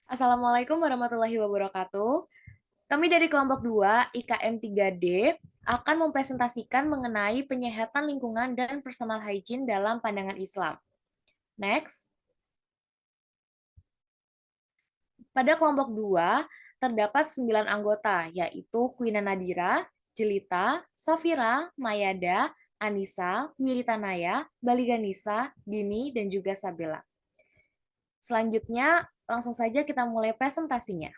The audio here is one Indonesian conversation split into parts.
Assalamualaikum warahmatullahi wabarakatuh. Kami dari kelompok 2 IKM 3D akan mempresentasikan mengenai penyehatan lingkungan dan personal hygiene dalam pandangan Islam. Next. Pada kelompok 2 terdapat 9 anggota, yaitu Quina Nadira, Jelita, Safira, Mayada, Anissa, Wiritanaya, Baliganisa, Dini, dan juga Sabila. Selanjutnya, langsung saja kita mulai presentasinya.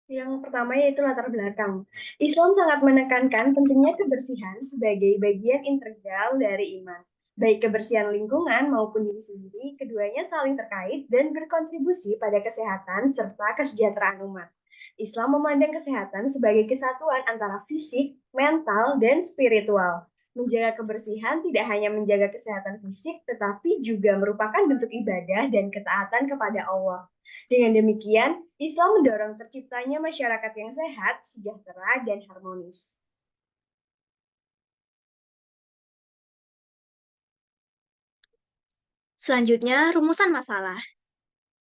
Yang pertama yaitu latar belakang. Islam sangat menekankan pentingnya kebersihan sebagai bagian integral dari iman. Baik kebersihan lingkungan maupun diri sendiri, keduanya saling terkait dan berkontribusi pada kesehatan serta kesejahteraan umat. Islam memandang kesehatan sebagai kesatuan antara fisik, mental, dan spiritual. Menjaga kebersihan tidak hanya menjaga kesehatan fisik, tetapi juga merupakan bentuk ibadah dan ketaatan kepada Allah. Dengan demikian, Islam mendorong terciptanya masyarakat yang sehat, sejahtera, dan harmonis. Selanjutnya, rumusan masalah.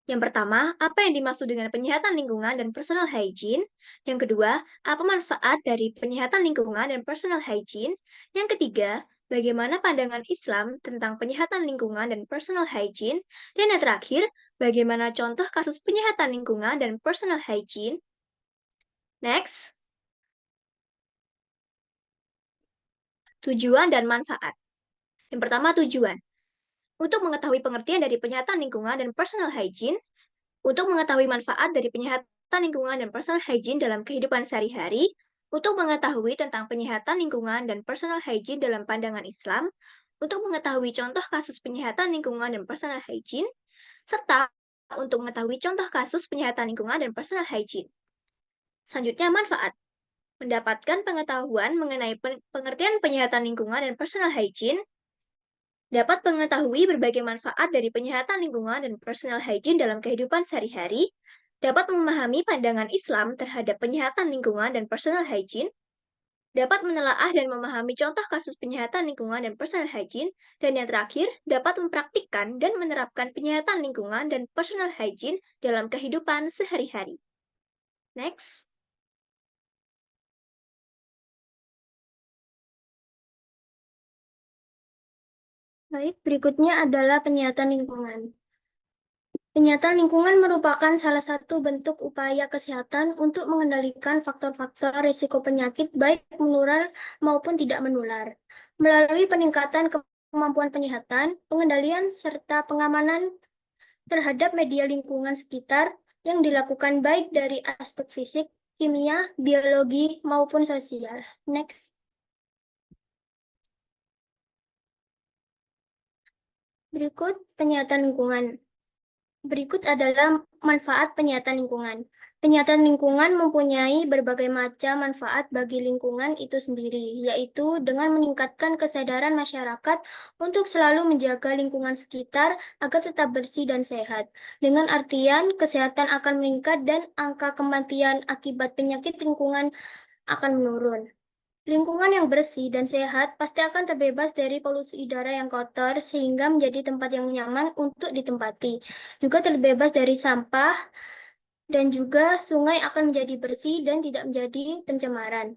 Yang pertama, apa yang dimaksud dengan penyihatan lingkungan dan personal hygiene? Yang kedua, apa manfaat dari penyihatan lingkungan dan personal hygiene? Yang ketiga, bagaimana pandangan Islam tentang penyihatan lingkungan dan personal hygiene? Dan yang terakhir, bagaimana contoh kasus penyihatan lingkungan dan personal hygiene? Next, tujuan dan manfaat. Yang pertama, tujuan. Untuk mengetahui pengertian dari penyihatan lingkungan dan personal hygiene, untuk mengetahui manfaat dari penyihatan lingkungan dan personal hygiene dalam kehidupan sehari-hari, untuk mengetahui tentang penyihatan lingkungan dan personal hygiene dalam pandangan Islam, untuk mengetahui contoh kasus penyihatan lingkungan dan personal hygiene, serta untuk mengetahui contoh kasus penyihatan lingkungan dan personal hygiene. Selanjutnya, manfaat. Mendapatkan pengetahuan mengenai pengertian penyihatan lingkungan dan personal hygiene, dapat mengetahui berbagai manfaat dari penyihatan lingkungan dan personal hygiene dalam kehidupan sehari-hari, dapat memahami pandangan Islam terhadap penyihatan lingkungan dan personal hygiene, dapat menelaah dan memahami contoh kasus penyihatan lingkungan dan personal hygiene, dan yang terakhir, dapat mempraktikkan dan menerapkan penyihatan lingkungan dan personal hygiene dalam kehidupan sehari-hari. Next. Baik, berikutnya adalah penyihatan lingkungan. Penyihatan lingkungan merupakan salah satu bentuk upaya kesehatan untuk mengendalikan faktor-faktor risiko penyakit baik menular maupun tidak menular. Melalui peningkatan kemampuan penyihatan, pengendalian, serta pengamanan terhadap media lingkungan sekitar yang dilakukan baik dari aspek fisik, kimia, biologi, maupun sosial. Next. Berikut penyihatan lingkungan. Berikut adalah manfaat penyihatan lingkungan. Penyihatan lingkungan mempunyai berbagai macam manfaat bagi lingkungan itu sendiri, yaitu dengan meningkatkan kesadaran masyarakat untuk selalu menjaga lingkungan sekitar agar tetap bersih dan sehat. Dengan artian, kesehatan akan meningkat dan angka kematian akibat penyakit lingkungan akan menurun. Lingkungan yang bersih dan sehat pasti akan terbebas dari polusi udara yang kotor sehingga menjadi tempat yang nyaman untuk ditempati. Juga terbebas dari sampah dan juga sungai akan menjadi bersih dan tidak menjadi pencemaran.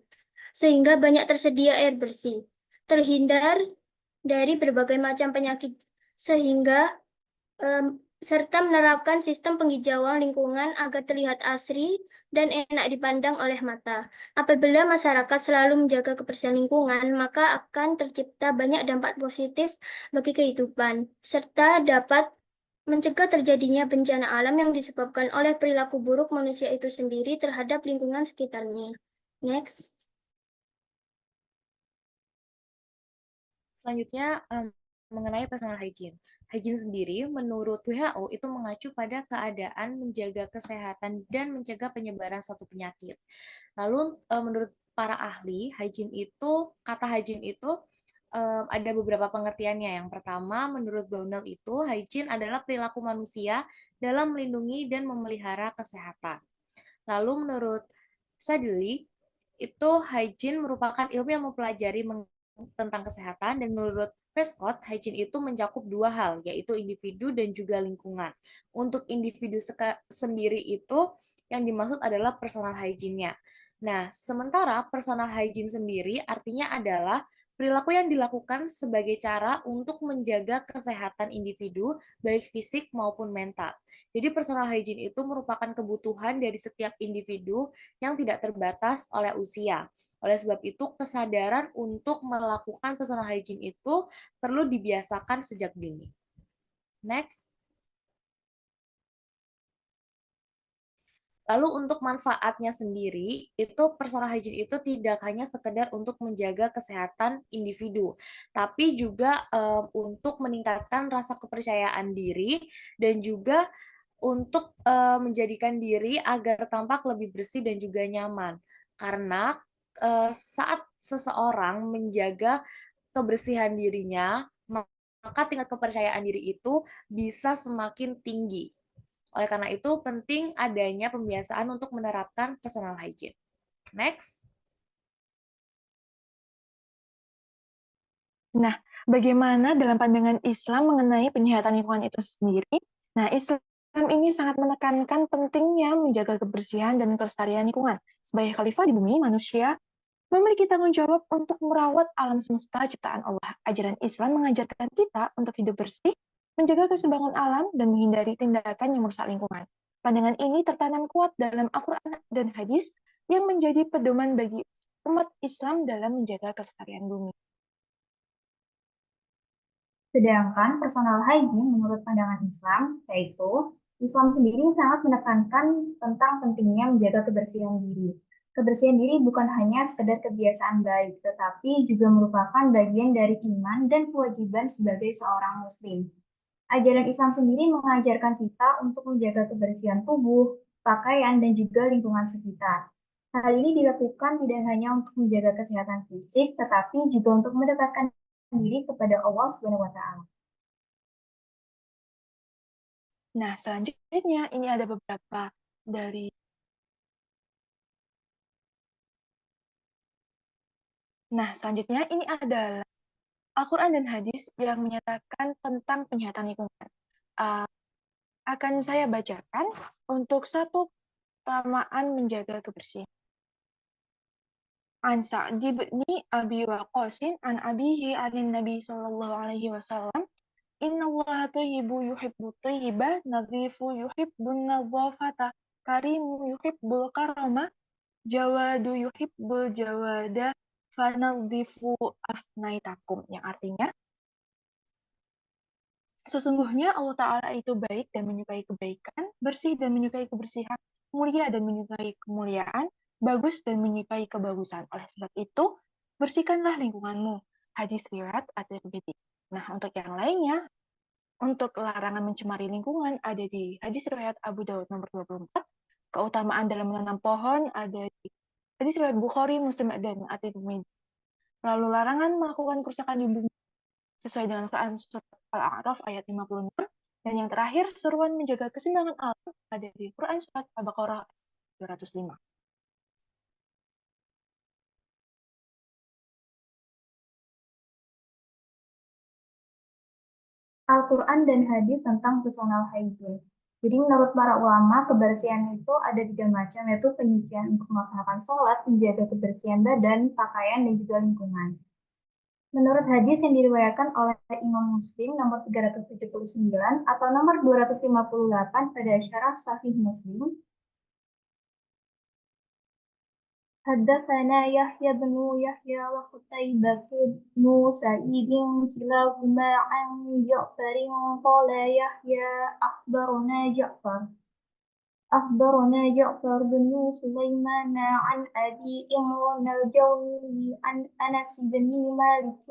Sehingga banyak tersedia air bersih. Terhindar dari berbagai macam penyakit sehingga serta menerapkan sistem penghijauan lingkungan agar terlihat asri dan enak dipandang oleh mata. Apabila masyarakat selalu menjaga kebersihan lingkungan, maka akan tercipta banyak dampak positif bagi kehidupan, serta dapat mencegah terjadinya bencana alam yang disebabkan oleh perilaku buruk manusia itu sendiri terhadap lingkungan sekitarnya. Next. Selanjutnya, mengenai personal hygiene. Hygiene sendiri menurut WHO itu mengacu pada keadaan menjaga kesehatan dan mencegah penyebaran suatu penyakit. Lalu menurut para ahli, kata hygiene itu ada beberapa pengertiannya. Yang pertama, menurut Brownell itu hygiene adalah perilaku manusia dalam melindungi dan memelihara kesehatan. Lalu menurut Sadili, itu hygiene merupakan ilmu yang mempelajari tentang kesehatan, dan menurut Prescott, hygiene itu mencakup dua hal, yaitu individu dan juga lingkungan. Untuk individu sendiri itu yang dimaksud adalah personal hygiene-nya. Nah, sementara personal hygiene sendiri artinya adalah perilaku yang dilakukan sebagai cara untuk menjaga kesehatan individu, baik fisik maupun mental. Jadi personal hygiene itu merupakan kebutuhan dari setiap individu yang tidak terbatas oleh usia. Oleh sebab itu, kesadaran untuk melakukan personal hygiene itu perlu dibiasakan sejak dini. Next. Lalu untuk manfaatnya sendiri, itu personal hygiene itu tidak hanya sekedar untuk menjaga kesehatan individu, tapi juga untuk meningkatkan rasa kepercayaan diri dan juga untuk menjadikan diri agar tampak lebih bersih dan juga nyaman. Karena saat seseorang menjaga kebersihan dirinya, maka tingkat kepercayaan diri itu bisa semakin tinggi. Oleh karena itu, penting adanya pembiasaan untuk menerapkan personal hygiene. Next. Nah, bagaimana dalam pandangan Islam mengenai penyihatan lingkungan itu sendiri? Nah, Islam ini sangat menekankan pentingnya menjaga kebersihan dan kelestarian lingkungan. Sebagai khalifah di bumi, manusia memiliki tanggung jawab untuk merawat alam semesta ciptaan Allah. Ajaran Islam mengajarkan kita untuk hidup bersih, menjaga keseimbangan alam, dan menghindari tindakan yang merusak lingkungan. Pandangan ini tertanam kuat dalam Al-Quran dan hadis yang menjadi pedoman bagi umat Islam dalam menjaga kelestarian bumi. Sedangkan personal hygiene menurut pandangan Islam, yaitu Islam sendiri sangat menekankan tentang pentingnya menjaga kebersihan diri. Kebersihan diri bukan hanya sekedar kebiasaan baik, tetapi juga merupakan bagian dari iman dan kewajiban sebagai seorang muslim. Ajaran Islam sendiri mengajarkan kita untuk menjaga kebersihan tubuh, pakaian, dan juga lingkungan sekitar. Hal ini dilakukan tidak hanya untuk menjaga kesehatan fisik, tetapi juga untuk mendekatkan diri kepada Allah Subhanahu wa Ta'ala. Nah, selanjutnya ini ada beberapa dari selanjutnya ini adalah Al-Quran dan hadis yang menyatakan tentang penyihatan lingkungan. Akan saya bacakan untuk satu keutamaan menjaga kebersihan. An Sa'd bin Abi Waqqas an abihi an Nabi sallallahu alaihi wasallam innallaha thayyibu yuhibbu thayyiba nadhifu yuhibbun nadhafata karimu yuhibbul karama jawadu yuhibbul jawada fanadhifu afnaitakum, yang artinya sesungguhnya Allah Ta'ala itu baik dan menyukai kebaikan, bersih dan menyukai kebersihan, mulia dan menyukai kemuliaan, bagus dan menyukai kebagusan. Oleh sebab itu, bersihkanlah lingkunganmu. Hadis riwayat At-Tirmidzi. Nah, untuk yang lainnya, untuk larangan mencemari lingkungan ada di hadis riwayat Abu Daud nomor 24. Keutamaan dalam menanam pohon ada di hadis riwayat Bukhari, Muslim, dan At-Tirmidzi. Lalu larangan melakukan kerusakan di bumi sesuai dengan Quran surat Al-A'raf ayat 56. Dan yang terakhir, seruan menjaga keseimbangan alam ada di Quran surat Al-Baqarah 205. Al-Quran dan hadis tentang personal hygiene. Jadi menurut para ulama, kebersihan itu ada 3 macam, yaitu penyucian untuk melaksanakan sholat, menjaga kebersihan badan, pakaian, dan juga lingkungan. Menurut hadis yang diriwayatkan oleh Imam Muslim nomor 379 atau nomor 258 pada syarah Sahih Muslim, Haddatsana Yahya bin Yahya wa Qutaibah bin Sa'id kilahuma an Ja'farin qala Yahya akhbarana Ja'far بن سليمان عن أبي إمران الجوني عن أنس بن مالك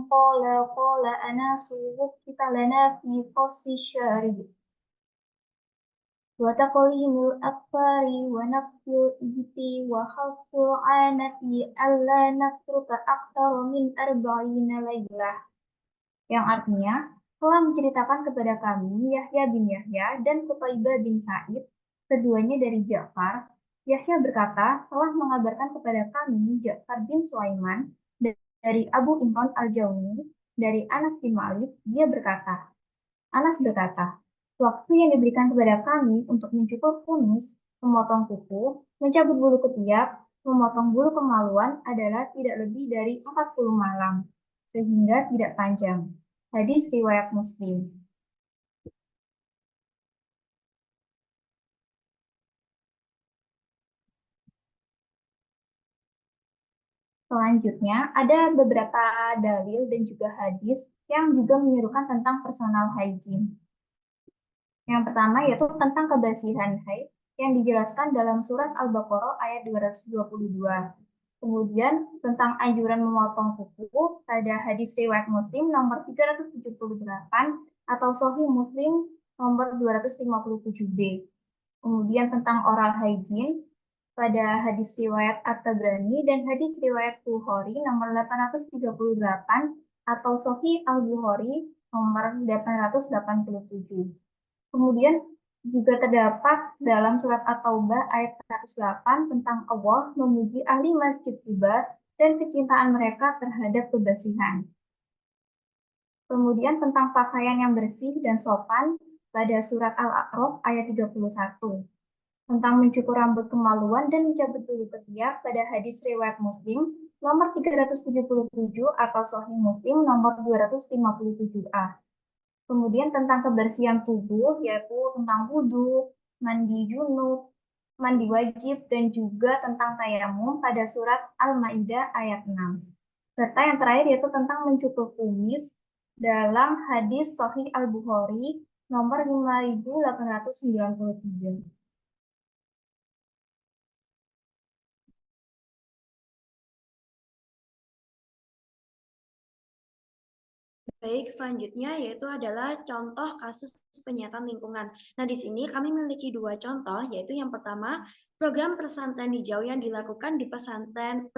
قال أنس وقف لنا في قص الشارب وتقليم الأظفار ونفي الإبط وخف العانة ألا نترك أكثر من 40 ليلة, yang artinya telah menceritakan kepada kami Yahya bin Yahya dan Qutaibah bin Sa'id, keduanya dari Ja'far. Yahya berkata, telah mengabarkan kepada kami Ja'far bin Sulaiman dari Abu Imran al-Jauni Dari Anas bin Malik, Anas berkata, waktu yang diberikan kepada kami untuk mencukur kumis, memotong kuku, mencabut bulu ketiak, memotong bulu kemaluan adalah tidak lebih dari 40 malam, sehingga tidak panjang. Hadis riwayat Muslim. Selanjutnya, ada beberapa dalil dan juga hadis yang juga menyerukan tentang personal hygiene. Yang pertama yaitu tentang kebersihan haid yang dijelaskan dalam surat Al-Baqarah ayat 222. Kemudian tentang anjuran memotong kuku pada hadis riwayat Muslim nomor 378 atau Sahih Muslim nomor 257b. Kemudian tentang oral hygiene pada hadis riwayat At-Tabrani dan hadis riwayat Bukhari nomor 838 atau Sahih Al-Bukhari nomor 887. Kemudian juga terdapat dalam surat At-Taubah ayat 108 tentang Allah memuji ahli masjid Quba dan kecintaan mereka terhadap kebersihan. Kemudian tentang pakaian yang bersih dan sopan pada surat Al-A'raf ayat 31. Tentang mencukur rambut kemaluan dan mencabut bulu ketiak pada hadis riwayat Muslim nomor 377 atau Sahih Muslim nomor 257a. Kemudian tentang kebersihan tubuh yaitu tentang wudhu, mandi junub, mandi wajib dan juga tentang tayamum pada surat Al-Maidah ayat 6. Serta yang terakhir yaitu tentang mencukur kumis dalam hadis Sahih Al-Bukhari nomor 5893. Baik, selanjutnya yaitu adalah contoh kasus penyihatan lingkungan. Nah, di sini kami memiliki dua contoh, yaitu yang pertama, program pesantren hijau yang dilakukan di pesantren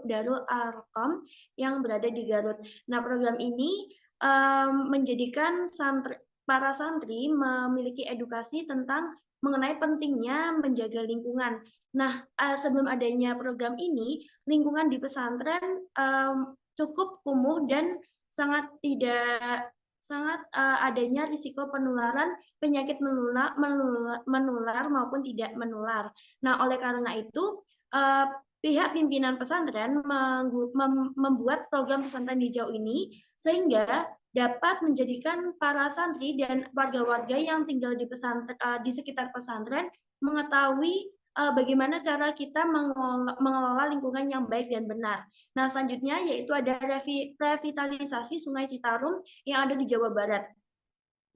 Darul Arqam yang berada di Garut. Nah, program ini menjadikan para santri memiliki edukasi tentang mengenai pentingnya menjaga lingkungan. Nah, sebelum adanya program ini, lingkungan di pesantren cukup kumuh dan sangat adanya risiko penularan penyakit menular maupun tidak menular. Nah, oleh karena itu pihak pimpinan pesantren membuat program pesantren hijau ini sehingga dapat menjadikan para santri dan warga-warga yang tinggal di sekitar pesantren mengetahui bagaimana cara kita mengelola lingkungan yang baik dan benar. Nah, selanjutnya yaitu ada revitalisasi Sungai Citarum yang ada di Jawa Barat.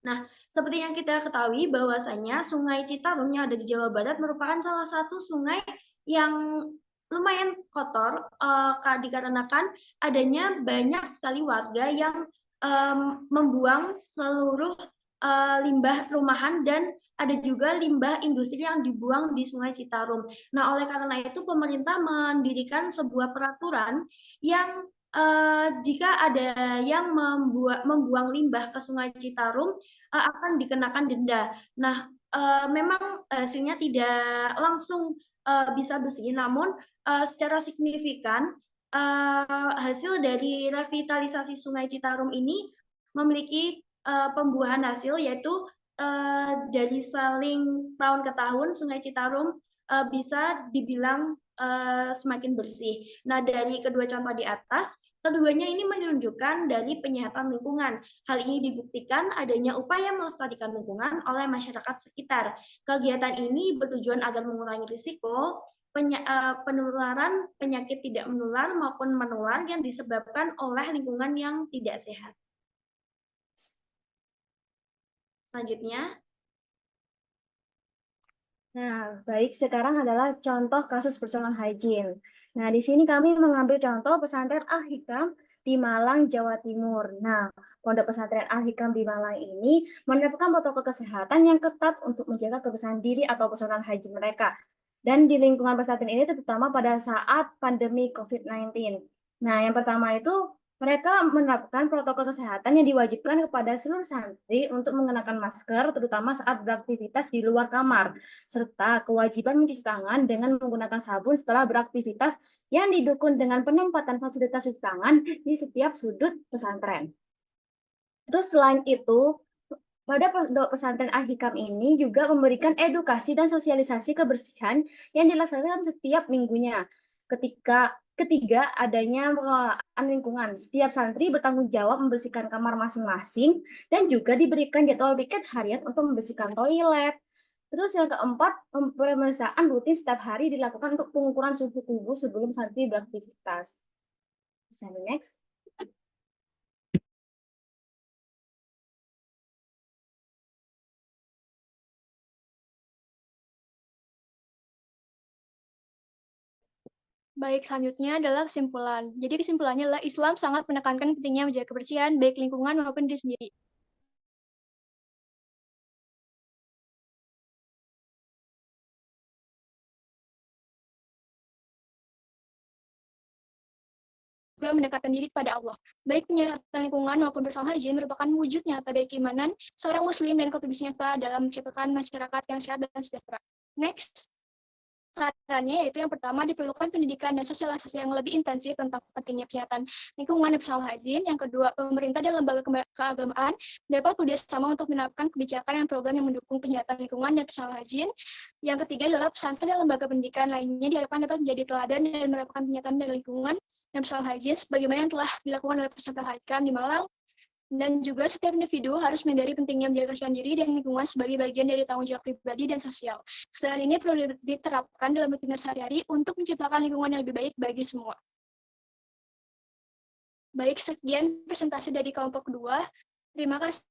Nah, seperti yang kita ketahui bahwasanya Sungai Citarum yang ada di Jawa Barat merupakan salah satu sungai yang lumayan kotor dikarenakan adanya banyak sekali warga yang membuang seluruh limbah rumahan dan ada juga limbah industri yang dibuang di Sungai Citarum. Nah, oleh karena itu pemerintah mendirikan sebuah peraturan yang jika ada yang membuang limbah ke Sungai Citarum akan dikenakan denda. Nah, memang hasilnya tidak langsung bisa bersih, namun secara signifikan hasil dari revitalisasi Sungai Citarum ini memiliki pembuahan hasil yaitu dari saling tahun ke tahun Sungai Citarum bisa dibilang semakin bersih. Nah, dari kedua contoh di atas, keduanya ini menunjukkan dari penyihatan lingkungan. Hal ini dibuktikan adanya upaya melestarikan lingkungan oleh masyarakat sekitar. Kegiatan ini bertujuan agar mengurangi risiko penularan penyakit tidak menular maupun menular yang disebabkan oleh lingkungan yang tidak sehat. Selanjutnya. Nah, baik, sekarang adalah contoh kasus personal hygiene. Nah, di sini kami mengambil contoh pesantren Al-Hikam di Malang, Jawa Timur. Nah, pondok pesantren Al-Hikam di Malang ini menerapkan protokol kesehatan yang ketat untuk menjaga kebersihan diri atau personal hygiene mereka. Dan di lingkungan pesantren ini terutama pada saat pandemi COVID-19. Nah, yang pertama itu Mereka menerapkan protokol kesehatan yang diwajibkan kepada seluruh santri untuk mengenakan masker, terutama saat beraktivitas di luar kamar, serta kewajiban mencuci tangan dengan menggunakan sabun setelah beraktivitas yang didukung dengan penempatan fasilitas cuci tangan di setiap sudut pesantren. Terus selain itu, pada pondok pesantren Al-Hikam ini juga memberikan edukasi dan sosialisasi kebersihan yang dilaksanakan setiap minggunya. Ketiga, adanya pengelolaan lingkungan. Setiap santri bertanggung jawab membersihkan kamar masing-masing dan juga diberikan jadwal piket harian untuk membersihkan toilet. Terus yang keempat, pemeriksaan rutin setiap hari dilakukan untuk pengukuran suhu tubuh sebelum santri beraktivitas. Bisa next. Baik, selanjutnya adalah kesimpulan. Jadi kesimpulannya adalah Islam sangat menekankan pentingnya menjaga kebersihan baik lingkungan maupun diri sendiri. Juga mendekatkan diri kepada Allah. Baik penyehatan lingkungan maupun personal hygiene merupakan wujud nyata dari keimanan seorang muslim dan kontribusi nyata dalam menciptakan masyarakat yang sehat dan sejahtera. Next. Sarannya yaitu yang pertama diperlukan pendidikan dan sosialisasi yang lebih intensif tentang pentingnya kesehatan lingkungan dan personal hygiene. Yang kedua, pemerintah dan lembaga keagamaan dapat bekerjasama untuk menerapkan kebijakan dan program yang mendukung kesehatan lingkungan dan personal hygiene. Yang ketiga adalah pesantren dan lembaga pendidikan lainnya diharapkan dapat menjadi teladan dan menerapkan penyataan dari lingkungan dan personal hygiene sebagaimana yang telah dilakukan oleh pesantren Al-Hikam di Malang. Dan juga setiap individu harus menyadari pentingnya menjaga kebersihan diri dan lingkungan sebagai bagian dari tanggung jawab pribadi dan sosial. Kesadaran ini perlu diterapkan dalam rutinitas sehari-hari untuk menciptakan lingkungan yang lebih baik bagi semua. Baik, sekian presentasi dari kelompok kedua. Terima kasih.